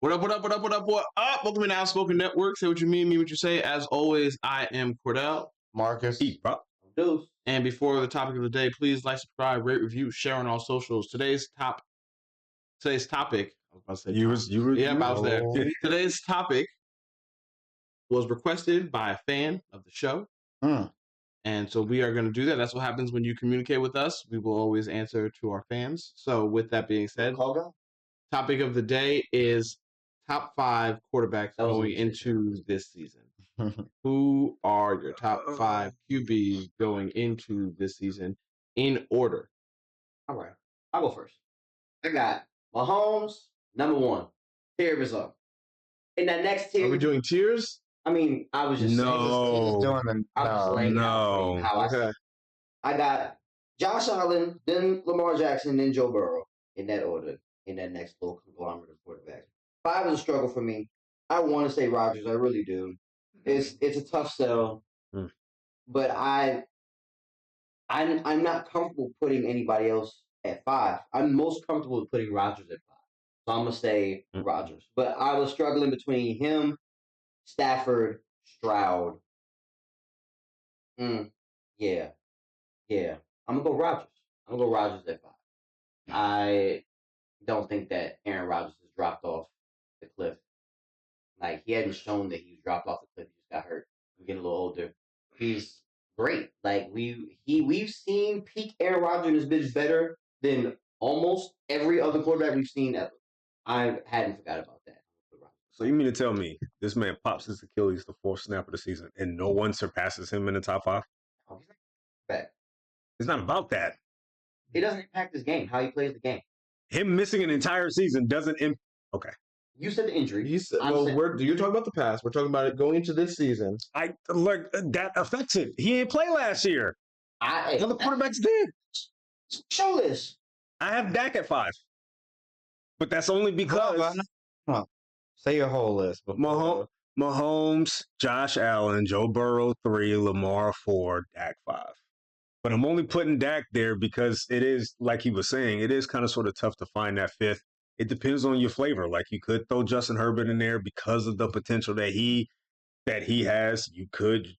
What up, what up, what up, what up, what up? Welcome to the OutSpoken Network. Say what you mean what you say. As always, I am Cordell. Marqus. Deuce. And before the topic of the day, please like, subscribe, rate, review, share on all socials. Today's topic. I was about to say You were Yep, I was there. Today's topic was requested by a fan of the show. And so we are going to do that. That's what happens when you communicate with us. We will always answer to our fans. So with that being said, topic of the day is top 5 quarterbacks going into this season. Who are your top 5 QBs going into this season in order? All right. I'll go first. I got Mahomes, number 1. Tier is up. In that next tier. Are we doing tiers? I mean, I was just saying. I got Josh Allen, then Lamar Jackson, then Joe Burrow in that order, in that next little conglomerate of quarterbacks. 5 is a struggle for me. I want to say Rodgers. I really do. It's a tough sell, but I'm not comfortable putting anybody else at 5. I'm most comfortable with putting Rodgers at 5. So I'm gonna say Rodgers. But I was struggling between him, Stafford, Stroud. Yeah. I'm gonna go Rodgers. I'm gonna go Rodgers at 5. I don't think that Aaron Rodgers has dropped off the cliff. Like, he hadn't shown that he's dropped off the cliff. He just got hurt. He's getting a little older. He's great. Like, we've seen peak Aaron Rodgers has been better than almost every other quarterback we've seen ever. I hadn't forgot about that. So you mean to tell me this man pops his Achilles the 4th snap of the season and no one surpasses him in the top 5? Oh, he's not bad. It's not about that. It doesn't impact his game, how he plays the game. Him missing an entire season doesn't okay. You said the injury. You're talking about the past. We're talking about it going into this season. That affects it. He didn't play last year. Other quarterbacks did. Show this. I have Dak at 5. But that's only because say your whole list. Mahomes, Josh Allen, Joe Burrow 3, Lamar 4, Dak 5. But I'm only putting Dak there because it is, like he was saying, it is kind of sort of tough to find that 5th. It depends on your flavor. Like, you could throw Justin Herbert in there because of the potential that he has. You could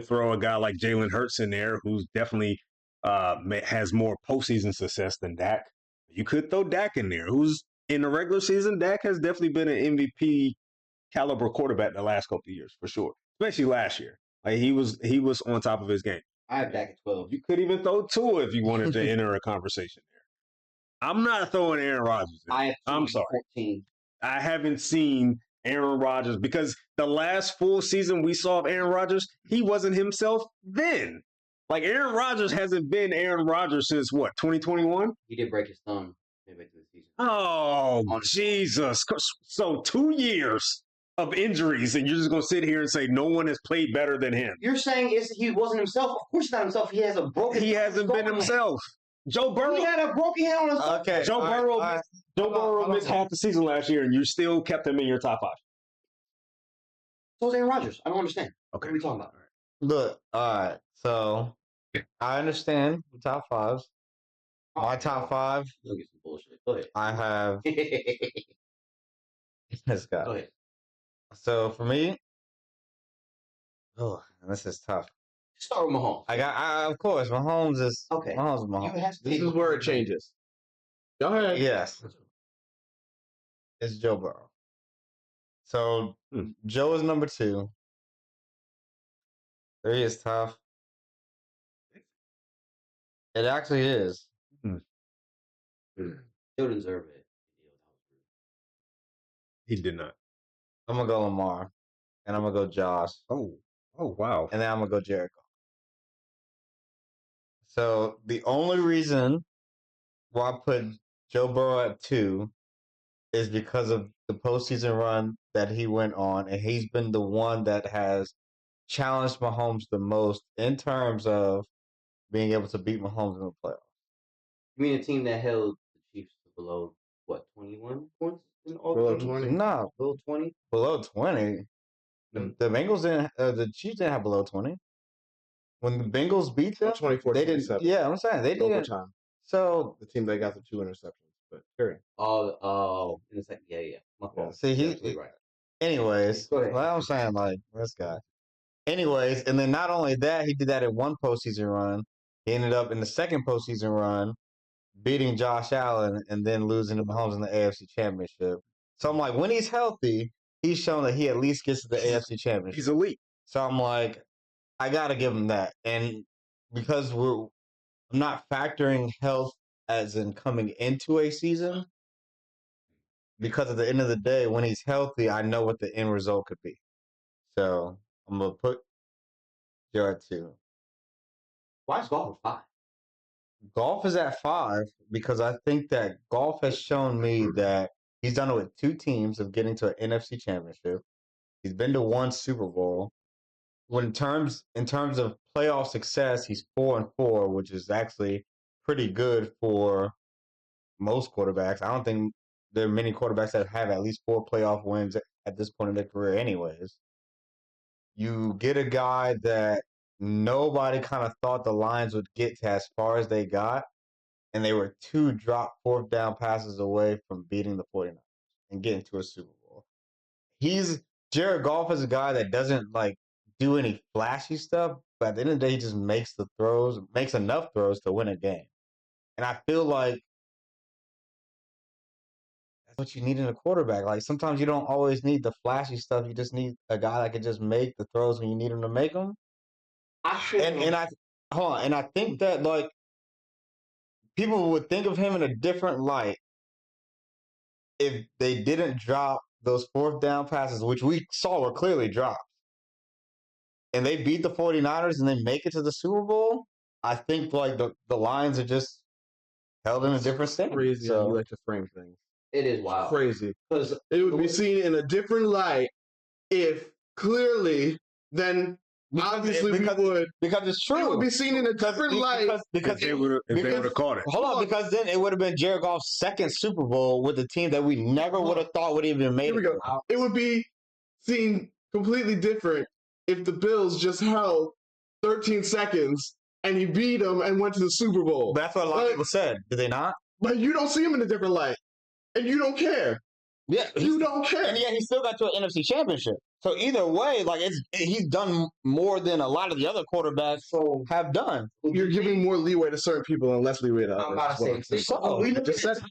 throw a guy like Jalen Hurts in there, who's definitely has more postseason success than Dak. You could throw Dak in there, who's in the regular season. Dak has definitely been an MVP caliber quarterback the last couple of years, for sure. Especially last year. Like, he was on top of his game. I have Dak at 12. You could even throw Tua if you wanted to enter a conversation there. I'm not throwing Aaron Rodgers in. I'm sorry. 14. I haven't seen Aaron Rodgers because the last full season we saw of Aaron Rodgers, he wasn't himself then. Like, Aaron Rodgers hasn't been Aaron Rodgers since what, 2021? He did break his thumb midway through the season. Oh, Jesus. So 2 years of injuries, and you're just going to sit here and say no one has played better than him. You're saying he wasn't himself? Of course not himself. He has a broken He hasn't been himself. Joe Burrow. He had a broken hand on his thumb. Okay. Joe Burrow missed half the season last year, and you still kept him in your top 5. So is Aaron Rodgers. I don't understand. Okay. What are we talking about? Look, all right. So I understand the top 5s. My top 5. You'll get some bullshit. Go ahead. I have this guy. Go ahead. So for me, this is tough. Start with Mahomes. Of course, Mahomes is okay. Mahomes. This is where it changes. Go ahead. Yes, it's Joe Burrow. So Joe is number 2. 3 is tough. It actually is. Still deserve it. He did not. I'm gonna go Lamar, and I'm gonna go Josh. Oh, wow. And then I'm gonna go Jericho. So the only reason why I put Joe Burrow at 2 is because of the postseason run that he went on, and he's been the one that has challenged Mahomes the most in terms of being able to beat Mahomes in the playoffs. You mean a team that held the Chiefs to below, 21 points in all Below games? 20. No, Below 20? below 20. The Bengals didn't. The Chiefs didn't have below 20. When the Bengals beat them, 24, they didn't. 27. Yeah, I'm saying they didn't. Overtime. So The team that got the 2 interceptions. But carry. Oh, in a second. Yeah. My fault. See, You're absolutely right. anyways, Go ahead. well, I'm saying like this guy. Anyways, and then not only that, he did that in one postseason run. He ended up in the second postseason run beating Josh Allen and then losing to Mahomes in the AFC Championship. So I'm like, when he's healthy, he's shown that he at least gets to the AFC Championship. He's elite. So I'm like, I gotta give him that. And because I'm not factoring health as in coming into a season, because at the end of the day, when he's healthy, I know what the end result could be. So I'm gonna put Joe at 2. Why is Golf at 5? Golf is at 5 because I think that Golf has shown me that he's done it with 2 teams of getting to an NFC Championship. He's been to 1 Super Bowl. In terms of playoff success, he's 4-4, which is actually pretty good for most quarterbacks. I don't think there are many quarterbacks that have at least 4 playoff wins at this point in their career anyways. You get a guy that nobody kind of thought the Lions would get to as far as they got, and they were 2 drop 4th down passes away from beating the 49ers and getting to a Super Bowl. Jared Goff is a guy that doesn't like do any flashy stuff, but at the end of the day, he just makes enough throws to win a game. And I feel like that's what you need in a quarterback. Like sometimes you don't always need the flashy stuff. You just need a guy that can just make the throws when you need him to make them. And I think that like people would think of him in a different light if they didn't drop those 4th down passes, which we saw were clearly dropped. And they beat the 49ers and they make it to the Super Bowl. I think like the Lions are just held in a different state. Crazy how you like to frame things. It is wild. Crazy. Because It would be seen in a different light if clearly then obviously we would. Because it's true. It would be seen in a different light. If they would have caught it. Hold on, because then it would have been Jared Goff's 2nd Super Bowl with a team that we never would have thought would even made Here we go. It would be seen completely different if the Bills just held 13 seconds and he beat them and went to the Super Bowl. That's what a lot of people said. Did they not? But you don't see him in a different light. And you don't care. Yeah. You don't care. And yet he still got to an NFC Championship. So either way, like he's done more than a lot of the other quarterbacks have done. You're giving more leeway to certain people and less leeway to others. I'm about to say, we look at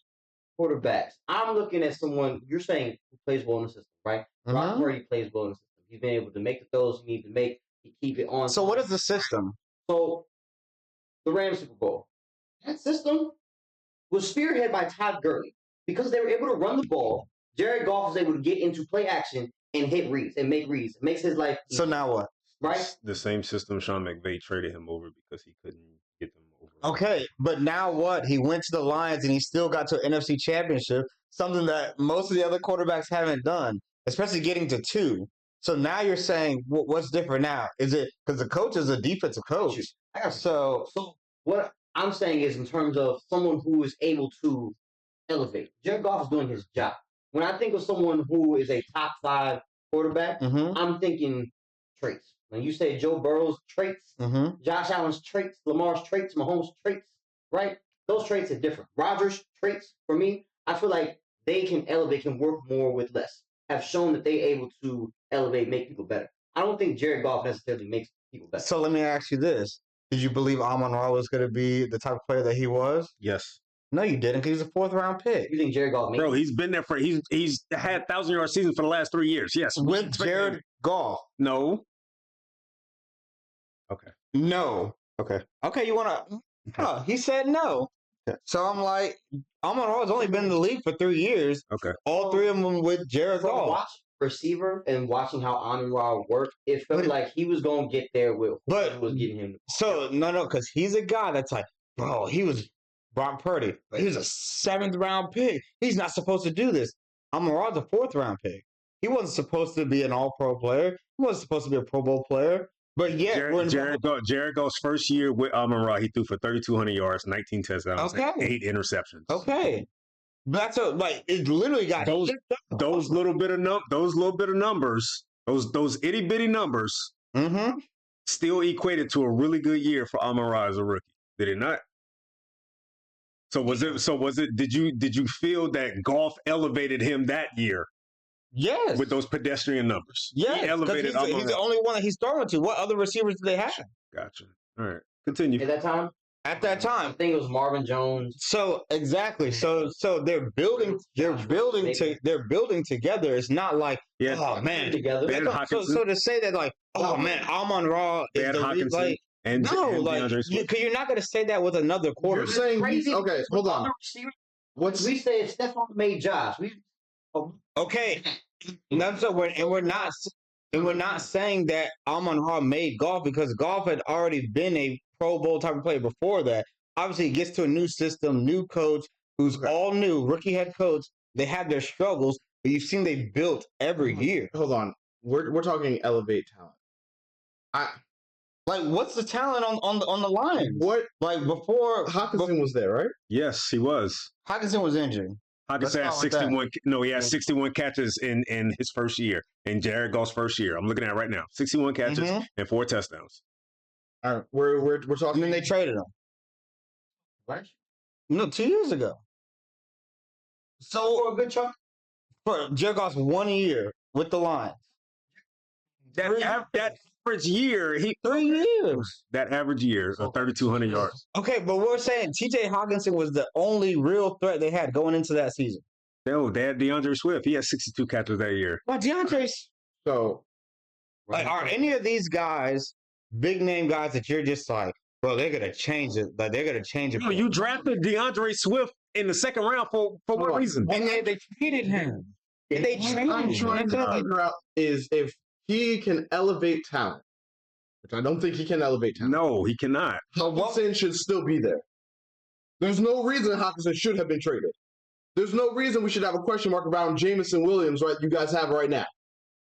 quarterbacks. I'm looking at someone, you're saying, who plays well in the system, right? Brock Purdy plays well in the system. He's been able to make the throws he needs to make. He keep it on. So what is the system? So the Rams Super Bowl. That system was spearheaded by Todd Gurley. Because they were able to run the ball, Jared Goff was able to get into play action and hit reads and make reads. It makes his life easy. So now what? Right? The same system Sean McVay traded him over because he couldn't get them over. Okay, but now what? He went to the Lions and he still got to an NFC Championship, something that most of the other quarterbacks haven't done, especially getting to 2. So now you're saying, what's different now? Is it because the coach is a defensive coach? So what I'm saying is in terms of someone who is able to elevate. Jared Goff is doing his job. When I think of someone who is a top 5 quarterback, I'm thinking traits. When you say Joe Burrow's traits, Josh Allen's traits, Lamar's traits, Mahomes' traits, right? Those traits are different. Rodgers' traits, for me, I feel like they can elevate, can work more with less. Have shown that they're able to elevate, make people better. I don't think Jared Goff necessarily makes people better. So let me ask you this. Did you believe Amon-Ra was going to be the type of player that he was? Yes. No, you didn't, because he's a 4th round pick. You think Jared Goff? Bro, he's been there he's had 1,000-yard seasons for the last 3 years. Yes, with Jared Goff. No. Okay. No. Okay. You want to? Huh, he said no. Okay. So I'm like, Amon-Ra has only been in the league for 3 years. Okay. All 3 of them with Jared Goff. Watch receiver and watching how Amon-Ra worked, it felt like he was going to get there with who was getting him. So no, because he's a guy that's like, bro, he was Brock Purdy. He was a 7th round pick. He's not supposed to do this. Amon-Ra's a 4th round pick. He wasn't supposed to be an all-pro player. He wasn't supposed to be a Pro Bowl player. But yeah, Jared Goff's first year with Amon-Ra, he threw for 3,200 yards, 19 touchdowns, and 8 interceptions. Okay, that's it. Literally got those little bit of numbers, those itty bitty numbers, still equated to a really good year for Amon-Ra as a rookie. Did it not? So was it? Did you feel that Goff elevated him that year? Yes. with those pedestrian numbers. Yes. He elevated he's the only one that he's throwing to. What other receivers do they have? Gotcha. All right. Continue. At that time? At that time. I think it was Marvin Jones. So exactly. So they're building together. It's not like, oh man, together. So to say that like, oh man, Amon-Ra is the lead, like and because you're not going to say that with another quarter. You're saying crazy. Okay, hold on. What's we say if Stephon made Josh? Okay, we're not saying that Amon-Ra made Goff because Goff had already been a Pro Bowl type of player before that. Obviously, he gets to a new system, new coach who's all new, rookie head coach. They have their struggles, but you've seen they built every year. Hold on, we're talking elevate talent. What's the talent on the line? What before Hawkinson was there, right? Yes, he was. Hawkinson was injured. Hawkinson had 61. No, he had 61 catches in his first year, in Jared Goff's first year. I'm looking at it right now. 61 catches and 4 touchdowns. All right, we're talking. And then they traded him. What? No, 2 years ago. So For a good chunk. For Jared Goff's 1 year with the Lions. That average year, 3 years. That average year of 3,200 yards. Okay, but we're saying T.J. Hawkinson was the only real threat they had going into that season. No, they had DeAndre Swift. He had 62 catches that year. But DeAndre's So, are any of these guys big name guys that you're just like, bro, they're gonna change it. Like they're gonna change it. No, you drafted DeAndre Swift in the second round for what reason? And they traded him. They traded I'm trying to figure out is if he can elevate talent, which I don't think he can elevate talent. No, he cannot. Hawkinson should still be there. There's no reason Hawkinson should have been traded. There's no reason we should have a question mark around Jameson Williams, right? You guys have right now.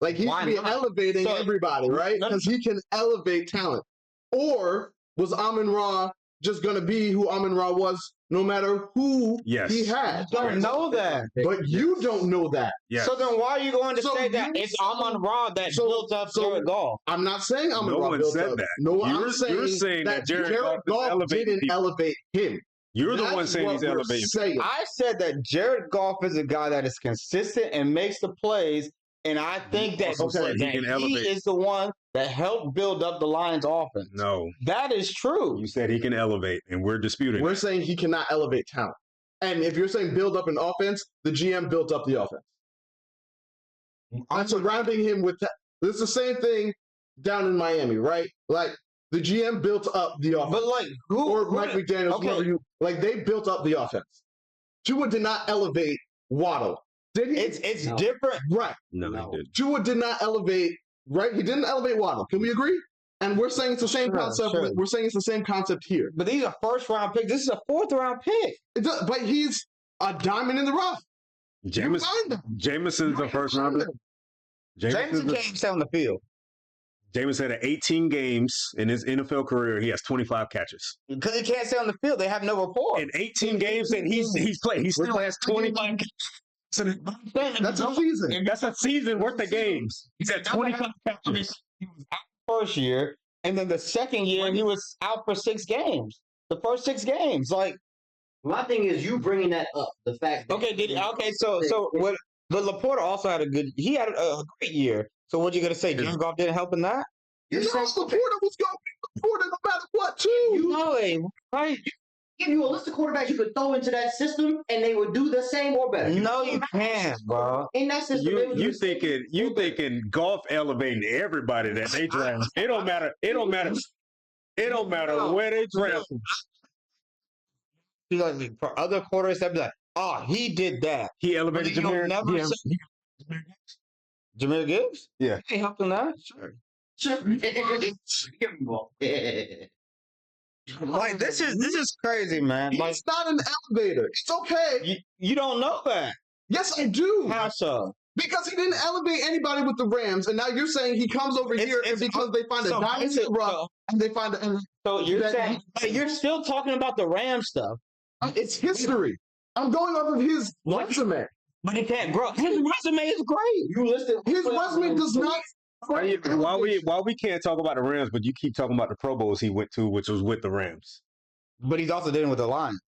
Like he should be elevating everybody, right? Because he can elevate talent. Or was Amon-Ra just going to be who Amon-Ra was no matter who he had? Don't know that. But you don't know that. Yes. So then why are you going to say that it's Amon-Ra that built up Jared Goff? I'm not saying Amon-Ra built up. That. No, you're saying that Jared Goff didn't elevate him. You're the one saying he's elevating. I said that Jared Goff is a guy that is consistent and makes the plays, and I think that he is the one that helped build up the Lions' offense. No. That is true. You said he can elevate, and we're disputing. We're saying he cannot elevate talent. And if you're saying build up an offense, the GM built up the offense. I'm surrounding him with that. This is the same thing down in Miami, right? Like, the GM built up the offense. But like who? Or Mike McDaniels, whoever you like, they built up the offense. Tua did not elevate Waddle. Did he? It's different. Right. No, he didn't. Tua did not elevate, right? He didn't elevate Waddle. Can we agree? And we're saying it's the same concept. Sure. We're saying it's the same concept here. But these are first round picks. This is a fourth round pick. But he's a diamond in the rough. Jameson's the first round pick. Jameson can't stay on the field. Jameson had 18 games in his NFL career. He has 25 catches. Because he can't stay on the field. They have no rapport. In 18 games that he's played, he still has 25 catches. That's a season. That's a season worth of games. He's at 25 catches. He was out first year, and then the second year he was out for 6 games. The first 6 games, like my thing is you bringing that up. The fact that so what? But Laporta also had a great year. So what you gonna say? Jared Goff didn't help in that? You're saying Laporta was going to be Laporta no matter what, too. You know, right? Give you a list of quarterbacks you could throw into that system, and they would do the same or better. No, you can't, bro. In that system, you thinking Goff elevating everybody that they draft. It don't matter. It don't matter where they draft. Like for other quarterbacks, they'd be like, "Oh, he did that. He elevated Jahmyr. Jahmyr Gibbs? Yeah, he helped in that. Sure. Like this is crazy, man. Like, it's not an elevator. It's okay. You don't know that. Yes, I do. How so? Because he didn't elevate anybody with the Rams, and now you're saying he comes over here and because they find a diamond in the rough and they find a. So you're saying you're still talking about the Ram stuff. It's history. I'm going off of his resume. But he can't grow. His resume is great. You listed his resume does not. Why we can't talk about the Rams, but you keep talking about the Pro Bowls he went to, which was with the Rams. But he's also dealing with the Lions.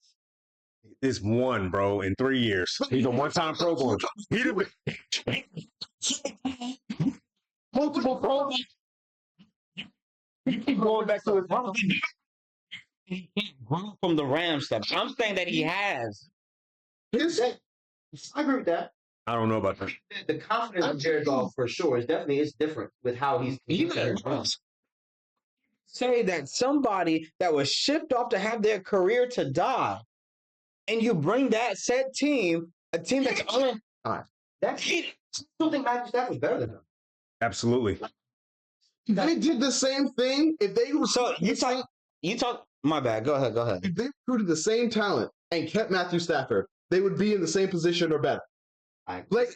It's one, bro, in 3 years. He's a one-time Pro Bowl. multiple throws. You keep going back to his run. He can't grow from the Ram stuff. I'm saying that he has. I agree with that. I don't know about that. The confidence of Jared Goff for sure is different with how he's say that somebody that was shipped off to have their career to die, and you bring that said team, a team that's on. I still think Matthew Stafford's better than him. Absolutely. They did the same thing. If they were So you talk. My bad. Go ahead. If they recruited the same talent and kept Matthew Stafford, they would be in the same position or better.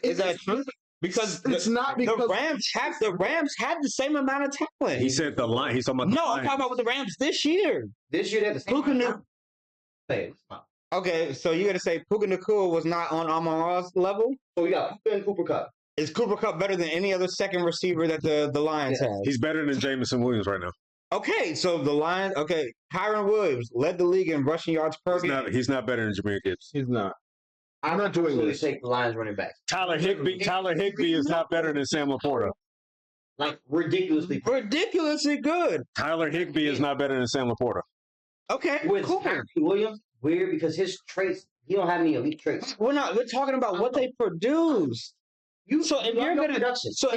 Is that true? Because it's not because the Rams have the same amount of talent. He said the line. He's talking about no. I'm talking about with the Rams this year. This year, they have the same talent. Okay, so you're gonna say Puka Nacua was not on Amon-Ra's level? So we got Puka and Cooper Kupp. Is Cooper Kupp better than any other second receiver that the Lions have? He's better than Jameson Williams right now. Okay, so the Lions. Okay, Kyron Williams led the league in rushing yards per game. He's not better than Jahmyr Gibbs. He's not. I'm not doing this. Take the Lions running back. Tyler Higbee is not better than Sam Laporta. Like ridiculously good. Tyler Higbee is not better than Sam Laporta. Okay, with cool. Williams, weird because his traits, he don't have any elite traits. We're talking about what they produce. If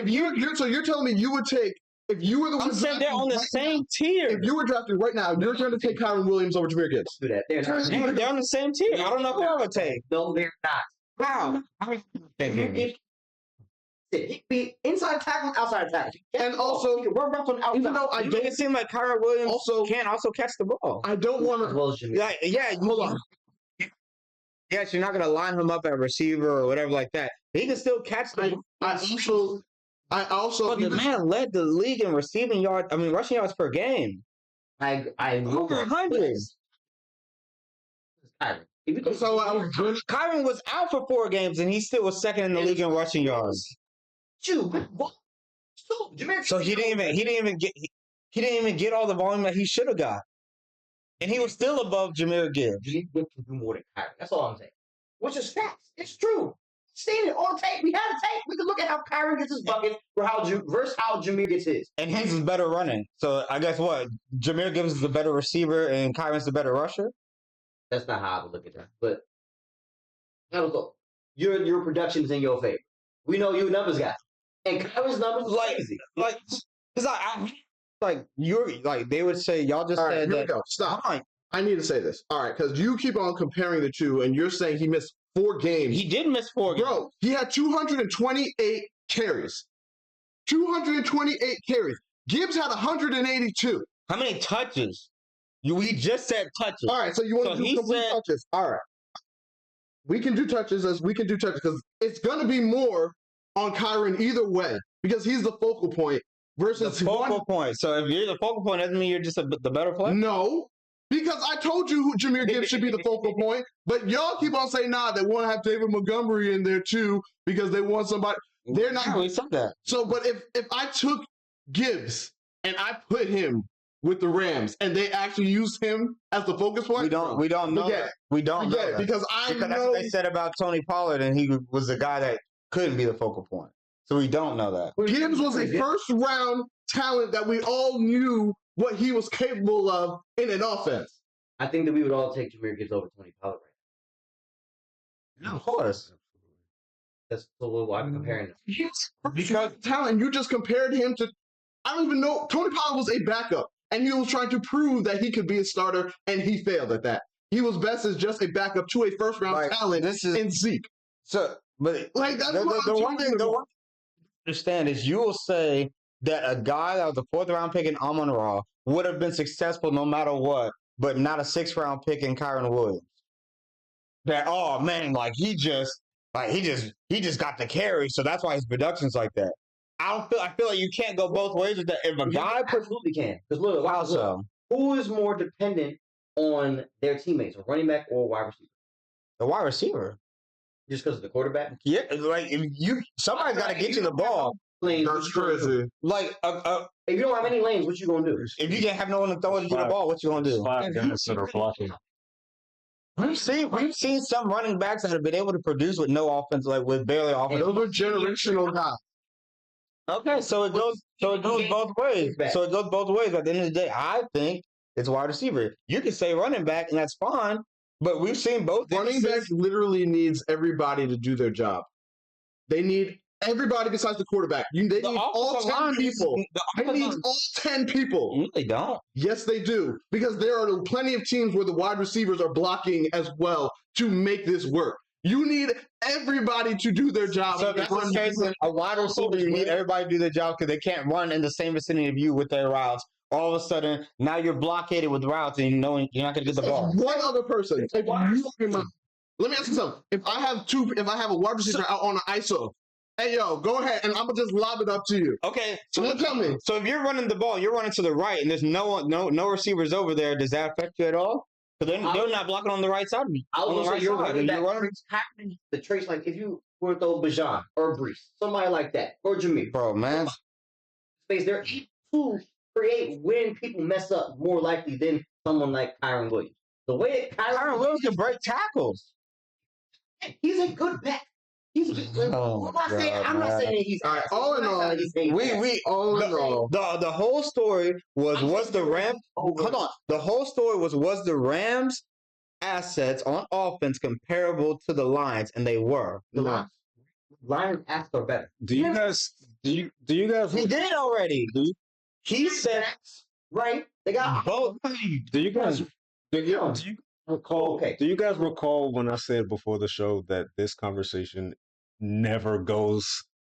you're telling me you would take, if you were the one, I'm saying they're on the same tier. If you were drafted right now, you're going to take Kyron Williams over Jahmyr Gibbs. Do that. They're on the same tier. I don't know who I would take. No, they're not. Wow. He be inside tackle, outside tackle, and also even though I make it seem like Kyron Williams can also catch the ball. I don't want to. Hold on. Yes, you're not going to line him up at receiver or whatever like that. He can still catch the ball. I also. But the man led the league in rushing yards per game. I over 100. Kyron was out for 4 games and he still was second in the league in rushing yards. So he didn't even get all the volume that he should have got, and he was still above Jahmyr Gibbs. Jahmyr Gibbs can do more than Kyron. That's all I'm saying. Which is facts. It's true. Seen it on tape. We have tape. We can look at how Kyron gets his buckets versus how Jahmyr gets his. And his is better running. So I guess what? Jahmyr Gibbs is the better receiver and Kyron's the better rusher? That's not how I would look at that. But your production is in your favor. We know you're a numbers guy. And Kyron's numbers crazy. They would say y'all just said that. Go. Stop. I need to say this. All right, because you keep on comparing the two, and you're saying he missed 4 games. He did miss 4 games. Bro, he had 228 carries. 228 carries. Gibbs had 182. How many touches? We just said touches. All right, so you want to do complete touches. All right. We can do touches because it's going to be more on Kyron either way because he's the focal point versus the focal point. So if you're the focal point, doesn't mean you're just the better player? No, because I told you who Jahmyr Gibbs should be the focal point, but y'all keep on saying, nah, they want to have David Montgomery in there too because they want somebody. They're not. We said that. So, but if I took Gibbs and I put him with the Rams and they actually used him as the focus point, we don't know that. We don't know that. Because that's what they said about Tony Pollard, and he was the guy that couldn't be the focal point. So we don't know that. Gibbs was a first-round talent that we all knew what he was capable of in an offense. I think that we would all take Jahmyr Gibbs over Tony Pollard right now. Of course. That's why I'm comparing them. Because talent, you just compared him to, I don't even know, Tony Pollard was a backup, and he was trying to prove that he could be a starter, and he failed at that. He was best as just a backup to a first-round talent in Zeke. So, but that's the one thing I understand is you will say that a guy that was a 4th-round pick in Amon-Ra would have been successful no matter what, but not a 6th-round pick in Kyron Williams. That he just got the carry, so that's why his production's like that. I feel like you can't go both ways with that. If a guy absolutely can, because look, who is more dependent on their teammates, a running back or a wide receiver? The wide receiver. Just because of the quarterback? Yeah, somebody's got to get you the ball. That's crazy. If you don't have any lanes, what you gonna do? If you can't have no one to throw you the ball, what you gonna do? 5 guys that are blocking. We've seen some running backs that have been able to produce with no offense, with barely offense. Those are generational guys. Okay, so it goes. So it goes both ways. So it goes both ways. At the end of the day, I think it's wide receiver. You can say running back, and that's fine. But we've seen both. Running back literally needs everybody to do their job. They need everybody besides the quarterback. They need all 10 people. They need all 10 people. No, they don't. Yes, they do. Because there are plenty of teams where the wide receivers are blocking as well to make this work. You need everybody to do their job. So if that's the case, then a wide receiver, you need everybody to do their job because they can't run in the same vicinity of you with their routes. All of a sudden, now you're blockaded with routes and you know you're not going to get the ball. One other person. Let me ask you something. If I have a wide receiver out on an ISO, hey yo, go ahead and I'm gonna just lob it up to you. Okay, so tell me. So if you're running the ball, you're running to the right, and there's no receivers over there. Does that affect you at all? Because they're not blocking on the right side of me. I was gonna say you're running the traits like if you were to throw Bajan or Brees, somebody like that, or Jameer. Bro, man, space they're able to create when people mess up more likely than someone like Kyron Williams. The way that Kyron Williams can break tackles. He's a good back. He's a good. I'm not saying he's. All right, all in all, the whole story was the Rams. Hold on. The whole story was the Rams' assets on offense comparable to the Lions, and they were. The Lions' assets are better. Do you guys? He did already. He said right. They got both. Do you guys recall? Okay. Do you guys recall when I said before the show that this conversation never goes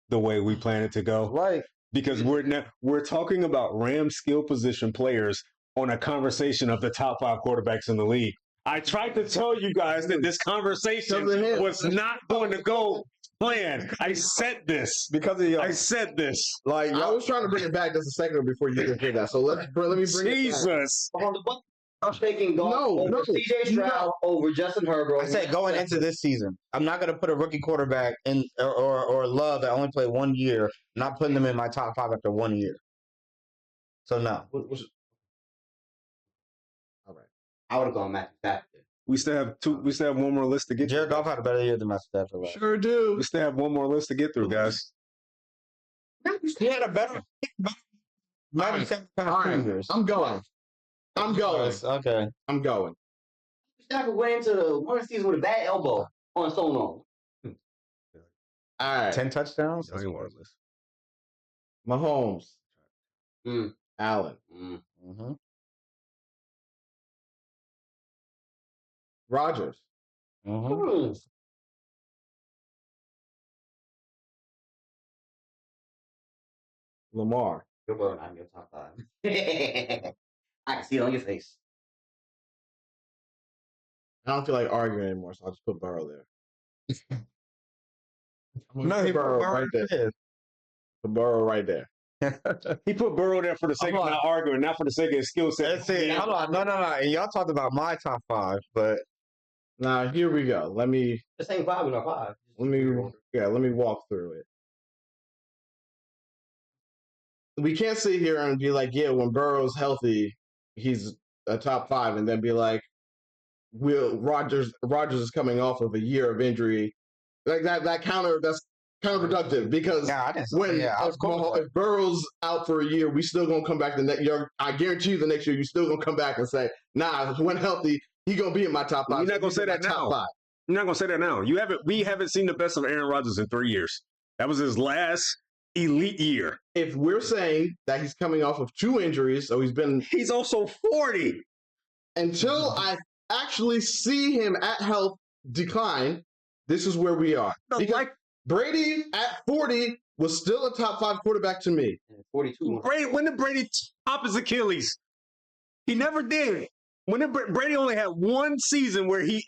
the way we plan it to go? Right. Because we're talking about Rams skill position players on a conversation of the top 5 quarterbacks in the league. I tried to tell you guys that this conversation was not going to go planned. I said this because of y'all. I said this. Like I was trying to bring it back just a second before you did that. So let me bring Jesus. it back. I'm taking over CJ Stroud over Justin Herbert. I said going into this season, I'm not going to put a rookie quarterback in or Love that only played 1 year. Not putting them in my top 5 after 1 year. So no. All right. I would have gone Matthew Stafford. We still have one more list to get. Jared Goff had a better year than Matthew Stafford. Sure do. We still have one more list to get through, guys. He had a better. I'm going. Okay. I'm going. Stafford went into one season with a bad elbow on so long. All right. 10 touchdowns? Mahomes. Allen. Mm-hmm. Rodgers. Mm-hmm. Lamar. You're going on your top 5. I can see it on your face. I don't feel like arguing anymore, so I'll just put Burrow there. No, he put Burrow right there. Put Burrow right there. He put Burrow there for the sake of not arguing, not for the sake of his skill set. Let's see. Hold on. No. And y'all talked about my top 5, but now here we go. Let me. The same 5 in our 5. Let me walk through it. We can't sit here and be like, yeah, when Burrow's healthy, he's a top 5, and then be like, Rodgers is coming off of a year of injury. Like that's counterproductive because if Burrow's out for a year, we still gonna come back the next year. I guarantee you the next year you still gonna come back and say, nah, when healthy, he gonna be in my top 5. You're not gonna say that now. You're not gonna say that now. We haven't seen the best of Aaron Rodgers in 3 years. That was his last elite year. If we're saying that he's coming off of 2 injuries, so he's also 40. Until I actually see him at health decline, this is where we are. Because Brady at 40 was still a top 5 quarterback to me. 42. When did Brady top his Achilles? He never did. Brady only had 1 season where he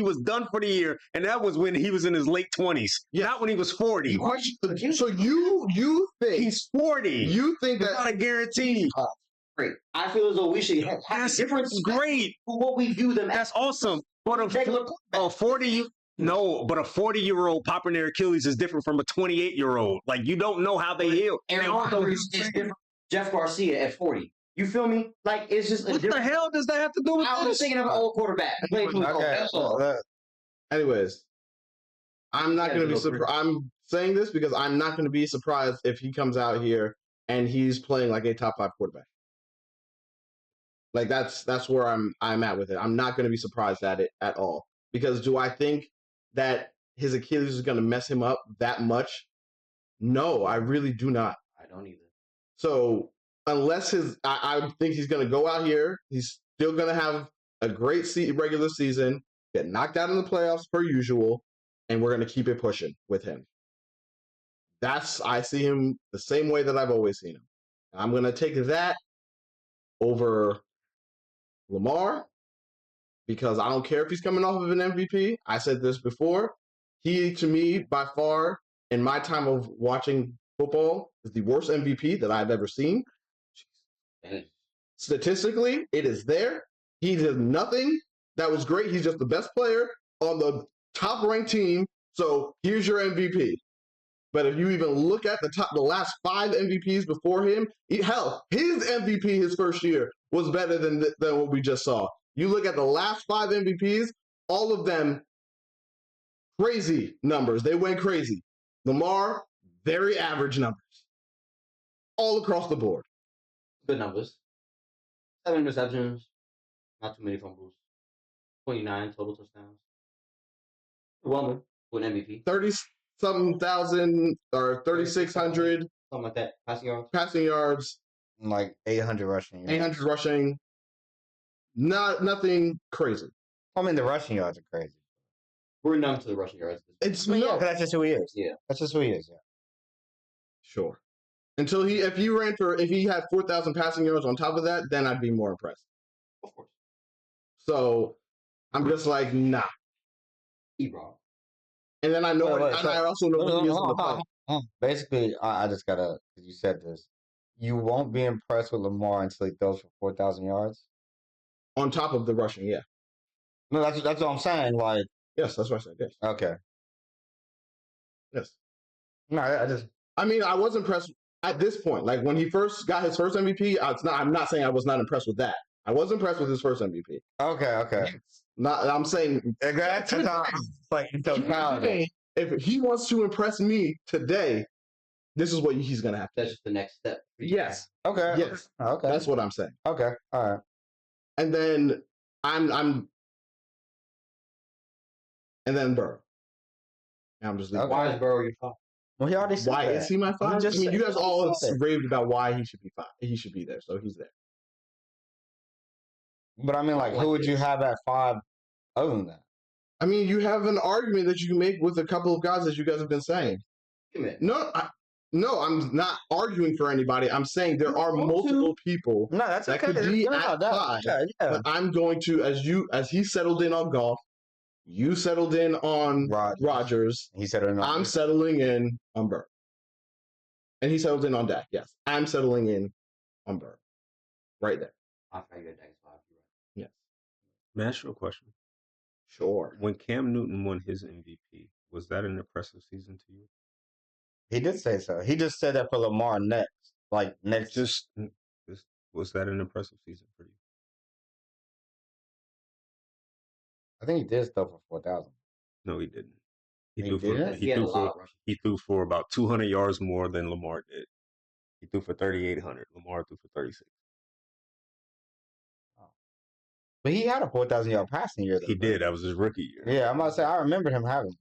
was done for the year, and that was when he was in his late 20s. Yeah. Not when he was 40. So you think he's 40? You think that's not a guarantee? Great. I feel as though we should have a difference. Great. For what we view them as. That's awesome. But a 40-year-old popping their Achilles is different from a 28-year-old. Like, you don't know how they heal. Aaron Rodgers is different. Jeff Garcia at 40. You feel me? Like, it's just what the hell does that have to do with I was thinking of an old quarterback. That's all. Anyways, I'm not going to be surprised. I'm saying this because I'm not going to be surprised if he comes out here and he's playing like a top 5 quarterback. Like that's where I'm at with it. I'm not going to be surprised at it at all. Because do I think that his Achilles is going to mess him up that much? No, I really do not. I don't either. So unless I think he's going to go out here. He's still going to have a great regular season, get knocked out in the playoffs per usual, and we're going to keep it pushing with him. I see him the same way that I've always seen him. I'm going to take that over Lamar because I don't care if he's coming off of an MVP. I said this before. He, to me, by far, in my time of watching football, is the worst MVP that I've ever seen. Statistically, it is there. He did nothing that was great. He's just the best player on the top-ranked team. So here's your MVP. But if you even look at the last 5 MVPs before him, hell, his MVP his first year was better than what we just saw. You look at the last 5 MVPs, all of them crazy numbers. They went crazy. Lamar, very average numbers. All across the board. Good numbers. 7 receptions, not too many fumbles. 29 total touchdowns. Woman with an MVP. 30-something thousand or 3,600. Something like that. Passing yards. Like 800 rushing. 800 rushing. Nothing crazy. I mean, the rushing yards are crazy. We're numb to the rushing yards. That's just who he is. Yeah. That's just who he is. Yeah. Sure. Until if he had 4,000 passing yards on top of that, then I'd be more impressed. Of course. So I'm just like, nah. Ebron. And then I know, I also know what he is in the play. Basically, I just gotta. You said this. You won't be impressed with Lamar until he throws for 4,000 yards. On top of the rushing, yeah. No, that's what I'm saying. Like, yes, that's what I said. Yes. Okay. Yes. No, I mean, I was impressed at this point. Like when he first got his first MVP, I'm not saying I was not impressed with that. I was impressed with his first MVP. Okay. I'm saying that's like if he wants to impress me today, this is what he's gonna have to. That's just the next step. Yes. Okay. Yes. Okay. That's what I'm saying. Okay. All right. And then and then Burrow. And I'm just leaving. Why is Burrow your 5? Well, he already said why that. is he my 5? I mean, you guys all raved about why he should be 5. He should be there, so he's there. But I mean, like, who would you have at 5 other than that? I mean, you have an argument that you can make with a couple of guys that you guys have been saying. No, I'm not arguing for anybody. I'm saying there are multiple people that could be at 5. Yeah. But I'm going to, as he settled in on golf, you settled in on Rodgers. He settled in on I'm settling in on Burrow. And he settled in on Dak, yes. I'm settling in on Burrow. Right there. I figured Dak's 5. Yes. May I ask you a question? Sure. When Cam Newton won his MVP, was that an impressive season to you? He did say so. He just said that for Lamar next. Like, next. Just was that an impressive season for you? I think he did throw for 4,000. No, he didn't. He threw for about 200 yards more than Lamar did. He threw for 3,800. Lamar threw for 36. But he had a 4,000-yard passing year. He did. That was his rookie year. Yeah, I'm about to say, I remember him having.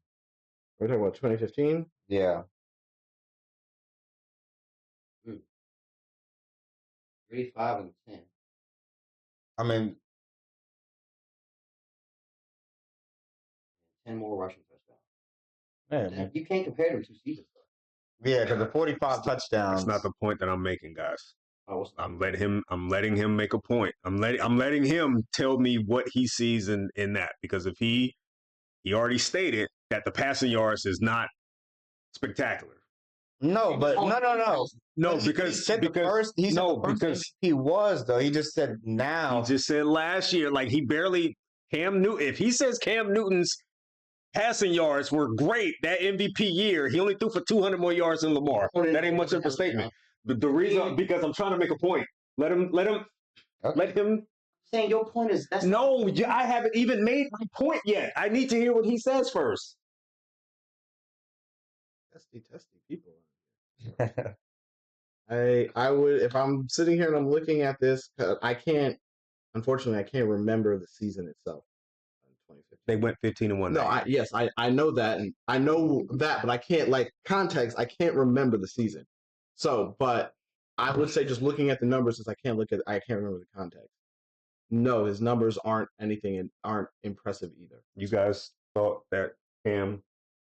We're talking about 2015? Yeah. 35 and 10. I mean, 10 more rushing touchdowns. Yeah, man. You can't compare them 2 seasons, though. Yeah, because the 45 touchdowns. That's not the point that I'm making, guys. Oh, I'm letting him make a point. I'm letting him tell me what he sees in that, because if he already stated that the passing yards is not spectacular. No, but no. No, because he was though. He just said now. He just said last year, like Cam Newton. If he says Cam Newton's passing yards were great that MVP year, he only threw for 200 more yards than Lamar. That ain't much of a statement. But the reason, because I'm trying to make a point. Let him. Saying your point is that's no. I haven't even made my point yet. I need to hear what he says first. Testy people. I would, if I'm sitting here and I'm looking at this, unfortunately, I can't remember the season itself. In 2015. They went 15-1. No, I know that, and I know that, but I can't context. I can't remember the season. So, but I would say just looking at the numbers, since I can't remember the context. No, his numbers aren't impressive either. You guys thought that Cam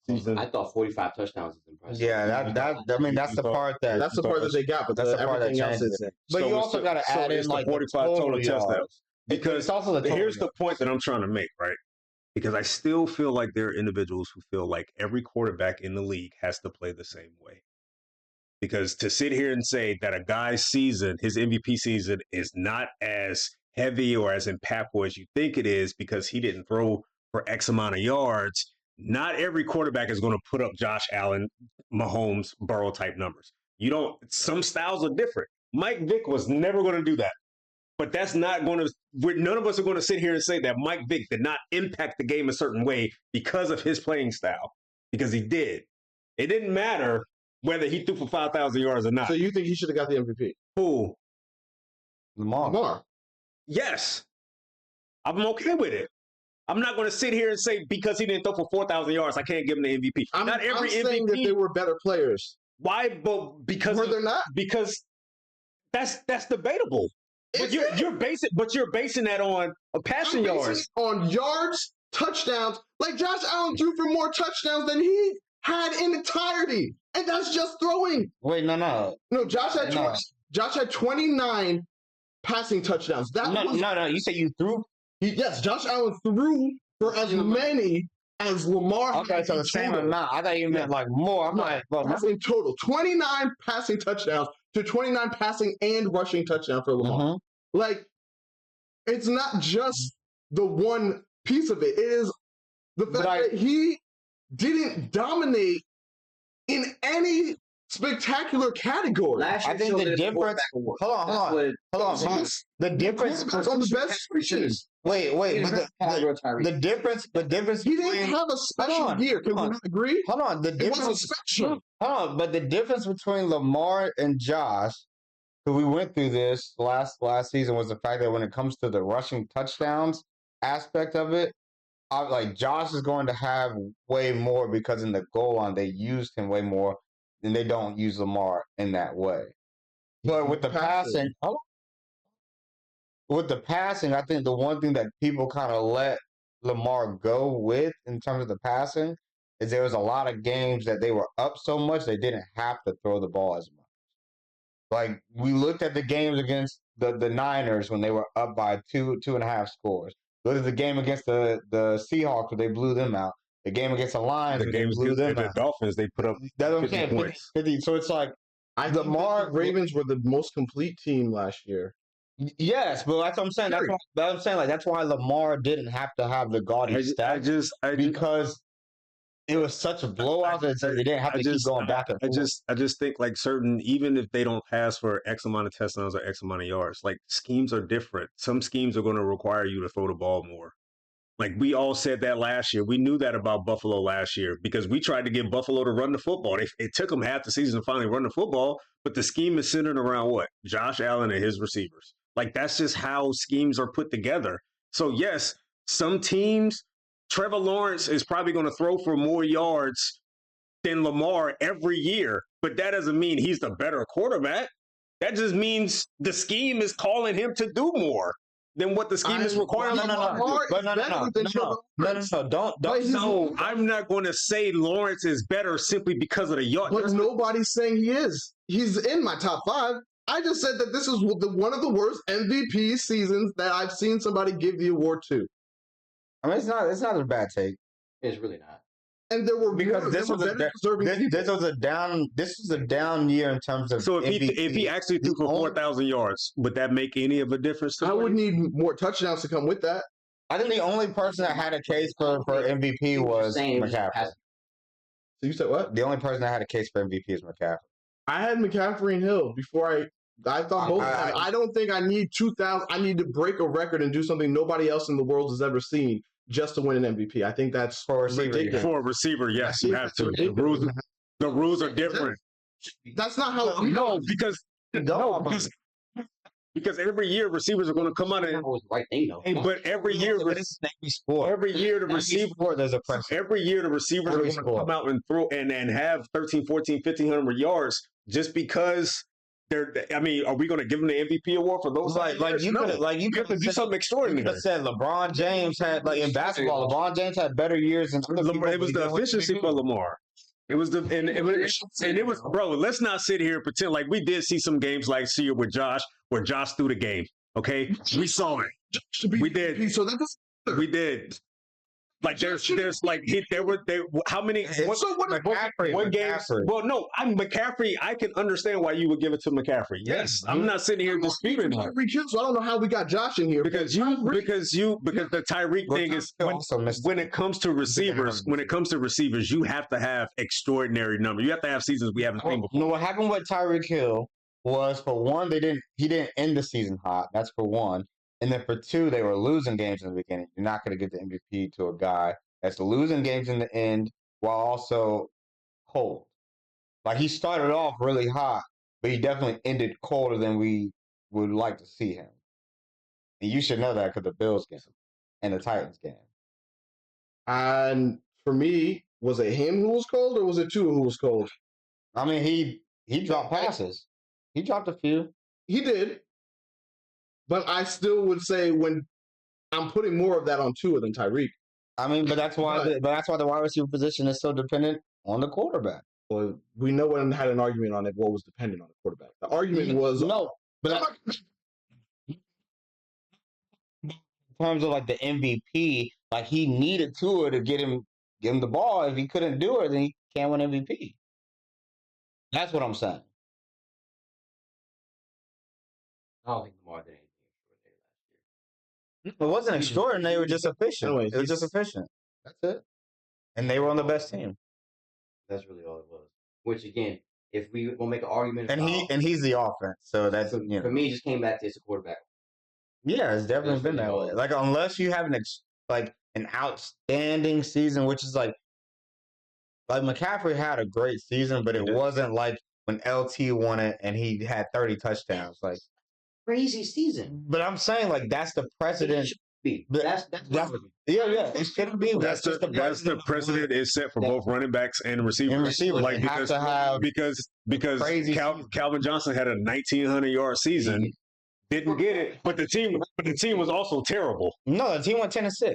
season? I thought 45 touchdowns is impressive. Yeah, that's the part that they got, but that's the part that everything else changes is. it. But you also got to add in like 45 total touchdowns. Because it's also here's the point that I'm trying to make, right? Because I still feel like there are individuals who feel like every quarterback in the league has to play the same way. Because to sit here and say that a guy's season, his MVP season, is not as heavy or as impactful as you think it is because he didn't throw for X amount of yards, not every quarterback is going to put up Josh Allen, Mahomes, Burrow type numbers. Some styles are different. Mike Vick was never going to do that. But that's not going to, none of us are going to sit here and say that Mike Vick did not impact the game a certain way because of his playing style, because he did. It didn't matter whether he threw for 5,000 yards or not. So you think he should have got the MVP? Who? Lamar. Yes. I'm okay with it. I'm not going to sit here and say because he didn't throw for 4,000 yards, I can't give him the MVP. I'm saying that they were better players. Why? But because were they not? Because that's debatable. But you're basing that on passing yards. On yards, touchdowns. Like Josh Allen threw for more touchdowns than he had in entirety, and that's just throwing. Wait, no. No, Josh had 29 passing touchdowns. No. You say you threw. Yes, Josh Allen threw for as many as Lamar. Okay, so the same amount. I thought you meant like more. I'm like, well, that's in total 29 passing touchdowns to 29 passing and rushing touchdowns for Lamar. Like, it's not just the one piece of it. It is the fact that he didn't dominate in any spectacular category. I think the difference. Hold on. The difference on the best teams. Wait. The difference. He didn't have a special year. Can we agree? Hold on. The difference. It wasn't special. Hold on. But the difference between Lamar and Josh, who we went through this last season, was the fact that when it comes to the rushing touchdowns aspect of it, like Josh is going to have way more because in the goal line they used him way more than they don't use Lamar in that way. But with the passing, I think the one thing that people kind of let Lamar go with in terms of the passing is there was a lot of games that they were up so much they didn't have to throw the ball as much. Like we looked at the games against the Niners when they were up by 2.5 scores. Look at the game against the Seahawks where they blew them out. The game against the Lions, the games against the Dolphins, they put up 50 points. 50. So it's like the Ravens were the most complete team last year. Yes, but that's what I'm saying. That's why Lamar didn't have to have the gaudy stats. Because it was such a blowout that they didn't have to keep going back and forth. I just think like even if they don't pass for X amount of touchdowns or X amount of yards, like schemes are different. Some schemes are going to require you to throw the ball more. Like we all said that last year. We knew that about Buffalo last year because we tried to get Buffalo to run the football. It took them half the season to finally run the football, but the scheme is centered around what? Josh Allen and his receivers. Like that's just how schemes are put together. So yes, some teams, Trevor Lawrence is probably going to throw for more yards than Lamar every year, but that doesn't mean he's the better quarterback. That just means the scheme is calling him to do more than what the scheme is requiring. No. Don't. I'm not going to say Lawrence is better simply because of the yards. But nobody's saying he is. He's in my top 5. I just said that this is one of the worst MVP seasons that I've seen somebody give the award to. I mean, it's not a bad take. It's really not. And there were because this was a down year in terms of. So if he actually threw for 4,000 yards, would that make any of a difference? I would need more touchdowns to come with that. I think the only person that had a case for MVP was McCaffrey. So you said what? The only person that had a case for MVP is McCaffrey. I had McCaffrey and Hill before I thought both. I don't think I need 2,000. I need to break a record and do something nobody else in the world has ever seen just to win an MVP. I think that's for a receiver. Yes, you have to. The rules are different. That's not how. No, because No, because every year receivers are going to come out and always the right thing though. hey, but every year the receiver there's a pressure. every year the receivers are going to come out and throw and have 13, 14, 1,500 yards just because they're. I mean, are we going to give them the MVP award for those? You could do something extraordinary. You could have said LeBron James had in basketball. LeBron James had better years than other people. It was the efficiency for Lamar. It was it was bro. Let's not sit here and pretend like we did see some games like see with Josh where Josh threw the game. Okay, we saw it. We did. So that doesn't. We did. Like there's like how many? What games? Well, no, I'm McCaffrey. I can understand why you would give it to McCaffrey. Yes, I'm not sitting here disputing that. So I don't know how we got Josh in here because the Tyreek thing is when it comes to receivers. When it comes to receivers, you have to have extraordinary numbers. You have to have seasons we haven't seen before. No, what happened with Tyreek Hill was for one, he didn't end the season hot. That's for one. And then for two, they were losing games in the beginning. You're not going to give the MVP to a guy that's losing games in the end while also cold. Like he started off really hot, but he definitely ended colder than we would like to see him. And you should know that because the Bills game and the Titans game. And for me, was it him who was cold or was it Tua who was cold? I mean, he dropped passes. He dropped a few. He did. But I still would say when I'm putting more of that on Tua than Tyreek. I mean, but that's why the wide receiver position is so dependent on the quarterback. Well, we know one had an argument on it. What was dependent on the quarterback? The argument was in terms of like the MVP, like he needed Tua to give him the ball. If he couldn't do it, then he can't win MVP. That's what I'm saying. I don't think Lamar did anything extraordinary last year. It wasn't extraordinary. They were just efficient. It was just efficient. That's it. And they were on the best team. That's really all it was. Which again, if we will make an argument, and he's the offense, so that's for me, it just came back to it's a quarterback. Yeah, it's definitely been that way. Like unless you have an outstanding season, which is like McCaffrey had a great season, but it wasn't like when LT won it and he had 30 touchdowns. Like crazy season. But I'm saying like that's the precedent. That's it shouldn't be. That's the precedent is set for both running backs and receivers. Like because Calvin Johnson had a 1,900-yard season, didn't get it, but the team was also terrible. No, the team went 10-6.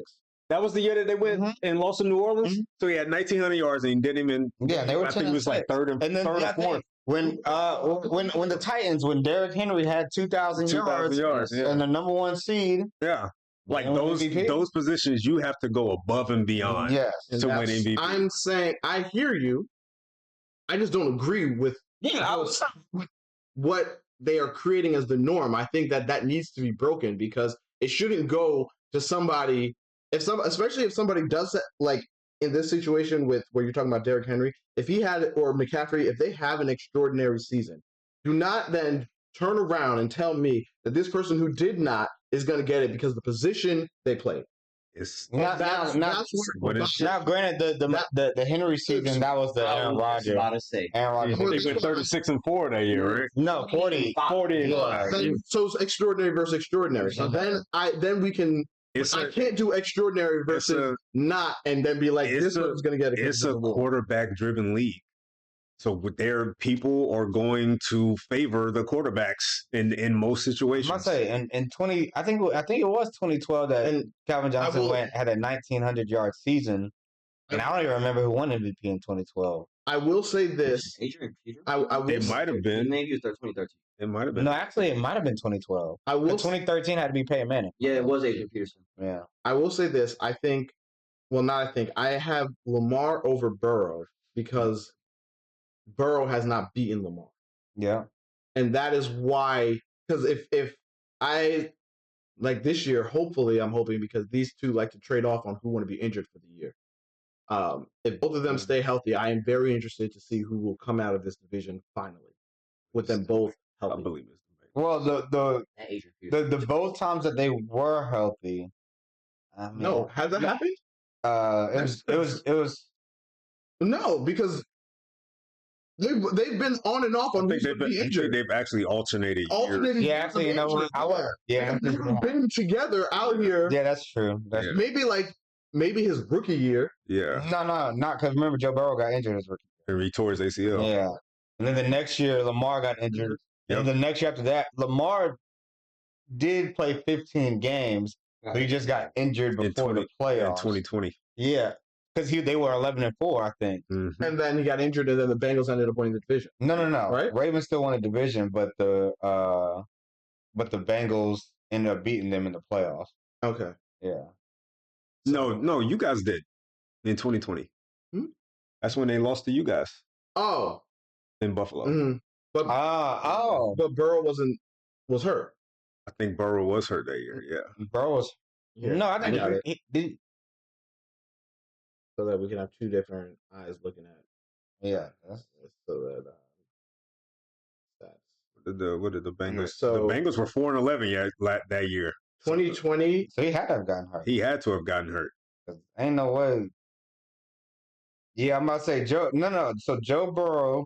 That was the year that they went and lost in New Orleans. Mm-hmm. So he had 1,900 yards and he didn't even. Yeah, they were. I think it was like third and fourth. When the Titans, when Derrick Henry had 2,000 yards and the number one seed. Yeah. Like those positions, you have to go above and beyond to win MVP. I'm saying I hear you. I just don't agree with what they are creating as the norm. I think that needs to be broken because it shouldn't go to somebody. Especially if somebody does that, like in this situation with where you're talking about Derrick Henry, if he had or McCaffrey, if they have an extraordinary season, do not then turn around and tell me that this person who did not is going to get it because the position they played. Now, granted, the Henry season, that was the Aaron Rodgers. Aaron Rodgers. They went 36-4 that year, right? No, 40. So it's extraordinary versus extraordinary. So then we can. I can't do extraordinary versus not, and then be like, this one's going to get it. It's a quarterback-driven league. So people are going to favor the quarterbacks in most situations. I must say, in 20, I think it was 2012 that Calvin Johnson had a 1,900-yard season, and I don't even remember who won MVP in 2012. I will say this: Adrian Peterson. It might have been. Maybe it was 2013. It might have been. No, actually, it might have been 2012. 2013 had to be Peyton Manning. Yeah, it was Adrian Peterson. Yeah. I will say this: I have Lamar over Burrow because Burrow has not beaten Lamar. Yeah. And that is why, because if I, like this year, hopefully I'm hoping because these two like to trade off on who want to be injured for the year. If both of them stay healthy, I am very interested to see who will come out of this division finally with them both healthy. I believe it. Well, the both times that they were healthy. I mean, no, has that happened? It was. No, because They've been on and off on who's going to be injured. They've actually alternated. Alternating. Yeah, actually, you know what? They've never been together out here. Yeah, that's true. That's Maybe his rookie year. Yeah. No, not because remember Joe Burrow got injured his rookie And he tore his ACL. year. Yeah, and then the next year Lamar got injured, and the next year after that, Lamar did play 15 games, but he just got injured before the playoffs. In 2020. Yeah, because they were 11-4, I think. Mm-hmm. And then he got injured, and then the Bengals ended up winning the division. No. Right? Ravens still won the division, but the Bengals ended up beating them in the playoffs. Okay. Yeah. No, you guys did in 2020. That's when they lost to you guys. Oh. In Buffalo. Mm-hmm. But Burrow was hurt. I think Burrow was hurt that year. Yeah. Burrow was. Yeah, no, I think he did. So that we can have two different eyes looking at. Yeah. So that stats. What did the Bengals? So the Bengals were 4-11 that year. 2020. So he had to have gotten hurt. He had to have gotten hurt. Ain't no way. Yeah, I'm about to say Joe. No. So Joe Burrow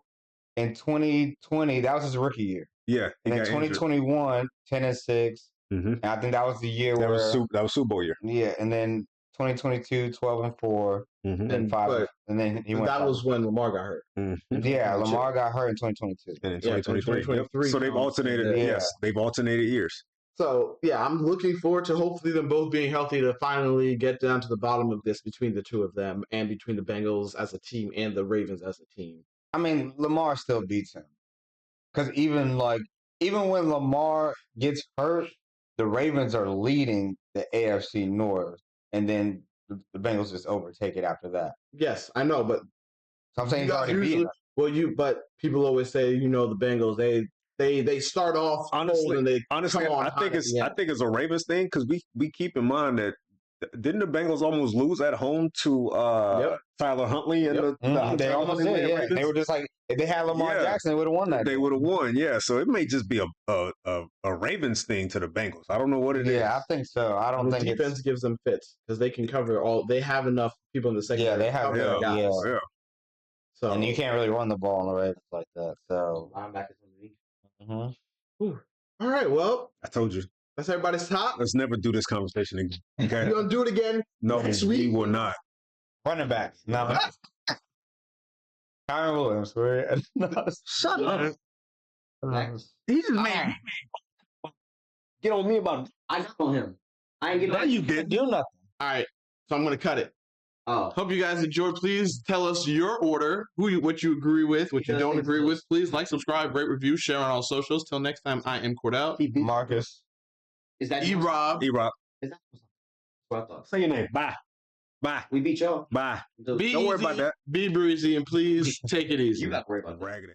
in 2020, that was his rookie year. Yeah. And then 2021, 10-6. Mm-hmm. And I think that was the year that was Super Bowl year. Yeah, and then 2022, 12-4, then 5, and then he went. That was when Lamar got hurt. Mm-hmm. Yeah, Lamar got hurt in 2022. And in 2023. So they've alternated. Yeah. Yes, they've alternated years. So, yeah, I'm looking forward to hopefully them both being healthy to finally get down to the bottom of this between the two of them and between the Bengals as a team and the Ravens as a team. I mean, Lamar still beats him. Because even when Lamar gets hurt, the Ravens are leading the AFC North, and then the Bengals just overtake it after that. Yes, I know, but so I'm saying he's already beaten them. But people always say, the Bengals, they start off honestly, and they I think it's a Ravens thing because we keep in mind that didn't the Bengals almost lose at home to Tyler Huntley and they almost did. Yeah, they were just like if they had Lamar Jackson, they would have won that. They would have won. Yeah, so it may just be a Ravens thing to the Bengals. I don't know what it is. Yeah, I think so. I don't think defense gives them fits because they can cover all. They have enough people in the secondary. Yeah, they have. Yeah. So and you can't really run the ball on the Ravens like that. So linebackers in the league. All right. Well, I told you. That's everybody's top. Let's never do this conversation again. Okay? You're gonna do it again? No, next week? We will not. Running backs. No. Kyron Williams. Shut up. He's just mad. Get on me about it. I got on him. I ain't getting on you. Didn't do nothing. All right. So I'm gonna cut it. Oh. Hope you guys enjoyed. Please tell us your order, what you agree with, what you don't agree with. Please like, subscribe, rate, review, share on all socials. Till next time, I am Cordell. Marqus. Is that E-Rob? E-Rob. Is that what I thought? Say your name. Bye. Bye. We beat y'all. Bye. Don't worry about that. Be breezy and please take it easy. You got to worry about that. Raggedy.